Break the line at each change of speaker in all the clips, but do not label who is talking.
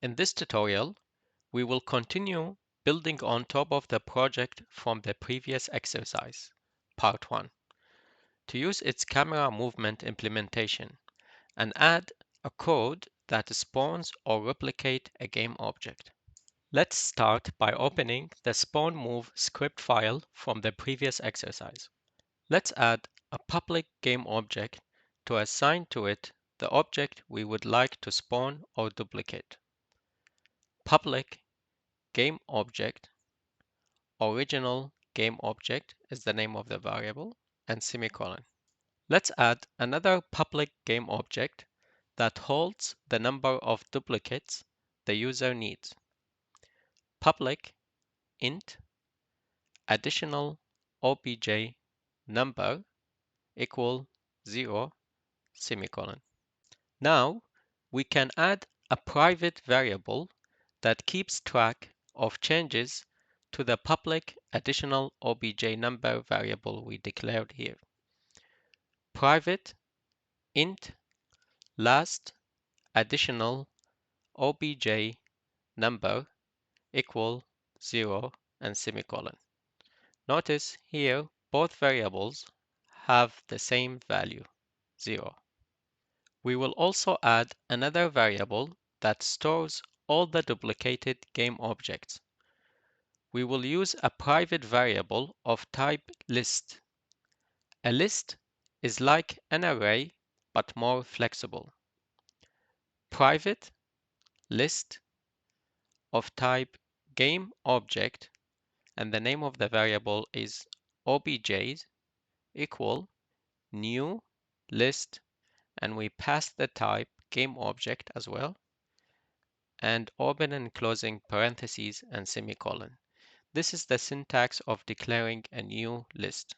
In this tutorial, we will continue building on top of the project from the previous exercise, part 1, to use its camera movement implementation and add a code that spawns or replicate a game object. Let's start by opening the spawn move script file from the previous exercise. Let's add a public game object to assign to it the object we would like to spawn or duplicate. Public game object original game object is the name of the variable and semicolon. Let's add another public game object that holds the number of duplicates the user needs. Public int additional obj number equal 0 semicolon. Now we can add a private variable that keeps track of changes to the public additional obj number variable we declared here. Private int last additional obj number equal 0 and semicolon. Notice here both variables have the same value, 0. We will also add another variable that stores all the duplicated game objects. We will use a private variable of type list. A list is like an array but more flexible. Private list of type game object and the name of the variable is objs equal new list, and we pass the type game object as well, and open and closing parentheses and semicolon. This is the syntax of declaring a new list.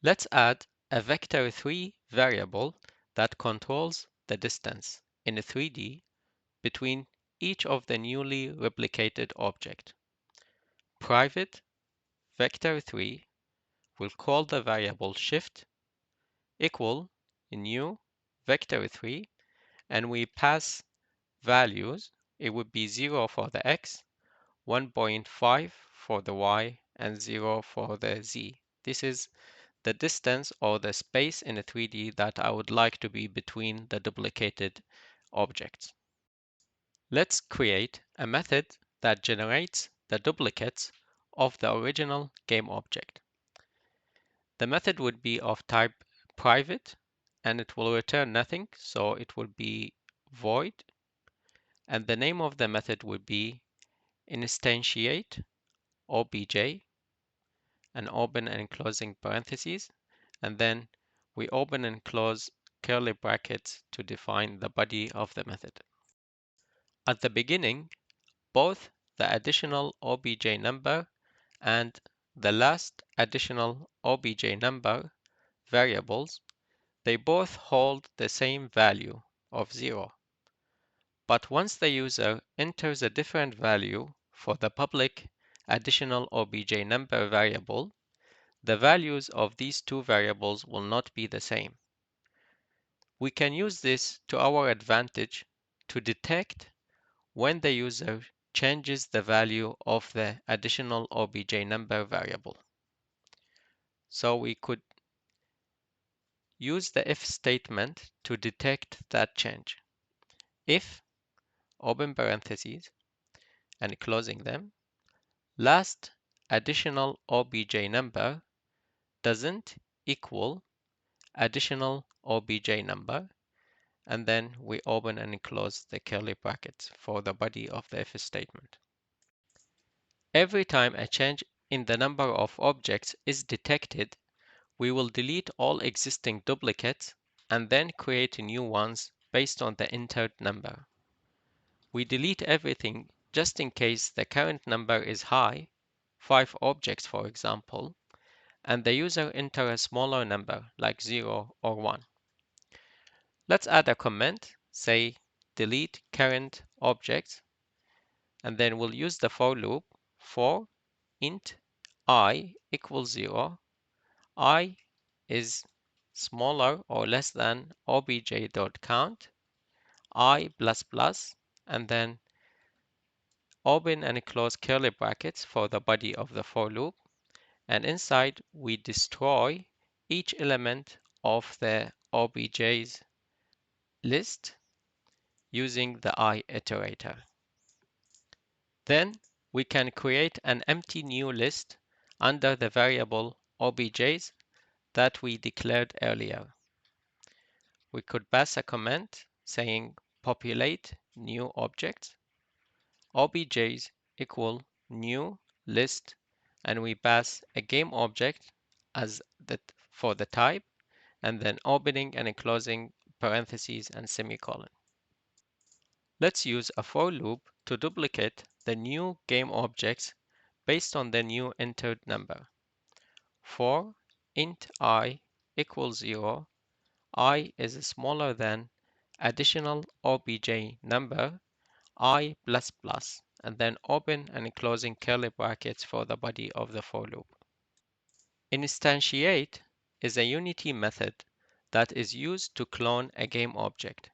Let's add a vector3 variable that controls the distance in 3D between each of the newly replicated object. Private vector3 will call the variable shift equal new vector3, and we pass values. It would be 0 for the x, 1.5 for the y, and 0 for the z. This is the distance or the space in a 3D that I would like to be between the duplicated objects. Let's create a method that generates the duplicates of the original game object. The method would be of type private and it will return nothing, so it will be void, and the name of the method would be instantiate obj and open and closing parentheses, and then we open and close curly brackets to define the body of the method. At the beginning, both the additional obj number and the last additional obj number variables, they both hold the same value of 0. But once the user enters a different value for the public additional obj number variable, the values of these two variables will not be the same. We can use this to our advantage to detect when the user changes the value of the additional obj number variable. So we could use the if statement to detect that change. If, open parentheses and closing them, last additional obj number doesn't equal additional obj number, and then we open and close the curly brackets for the body of the if statement. Every time a change in the number of objects is detected, we will delete all existing duplicates and then create new ones based on the entered number. We delete everything just in case the current number is high, 5 objects for example, and the user enter a smaller number like 0 or 1. Let's add a comment, say delete current objects, and then we'll use the for loop for int I equals 0. I is smaller or less than obj.count, I++, and then open and close curly brackets for the body of the for loop, and inside we destroy each element of the obj's list using the I iterator. Then we can create an empty new list under the variable obj's that we declared earlier. We could pass a comment saying populate new object, obj's equal new list, and we pass a game object as for the type, and then opening and closing parentheses and semicolon. Let's use a for loop to duplicate the new game objects based on the new entered number. For int I equals 0, I is smaller than additional obj number I++, and then open and closing curly brackets for the body of the for loop. Instantiate is a Unity method that is used to clone a game object.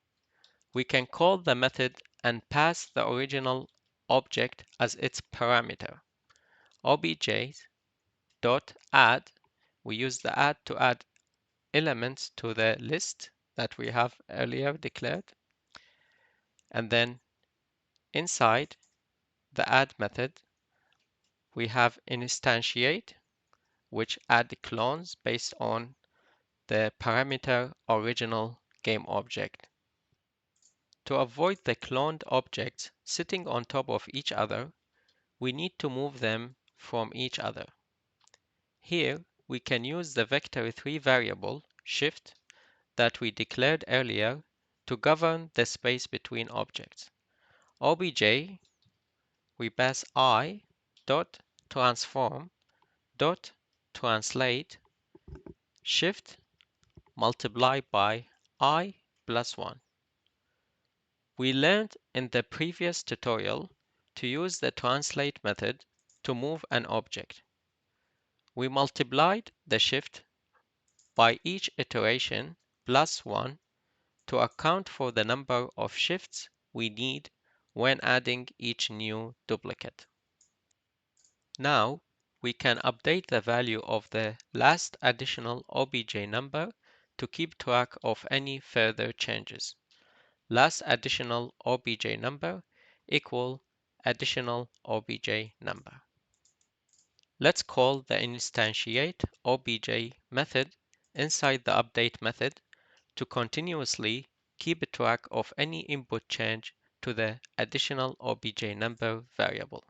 We can call the method and pass the original object as its parameter. Obj.add, we use the add to add elements to the list that we have earlier declared. And then inside the add method, we have instantiate, which add clones based on the parameter original game object. To avoid the cloned objects sitting on top of each other, we need to move them from each other. Here, we can use the vector3 variable shift that we declared earlier to govern the space between objects. Obj, we pass I dot transform dot translate shift multiply by I plus 1. We learned in the previous tutorial to use the translate method to move an object. We multiplied the shift by each iteration plus 1 to account for the number of shifts we need when adding each new duplicate. Now we can update the value of the last additional obj number to keep track of any further changes. Last additional obj number equal additional obj number. Let's call the instantiate obj method inside the update method to continuously keep track of any input change to the additional obj number variable.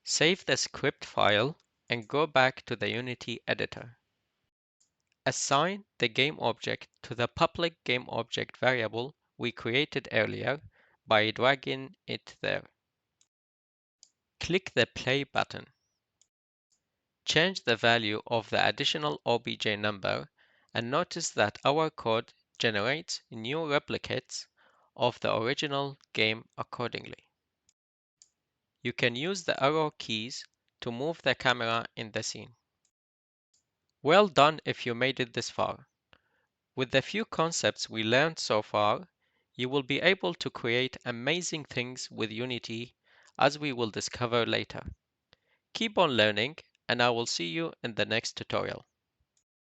Save the script file and go back to the Unity editor. Assign the game object to the public game object variable we created earlier by dragging it there. Click the play button. Change the value of the additional obj number and notice that our code generates new replicates of the original game accordingly. You can use the arrow keys to move the camera in the scene. Well done if you made it this far. With the few concepts we learned so far, you will be able to create amazing things with Unity, as we will discover later. Keep on learning, and I will see you in the next tutorial.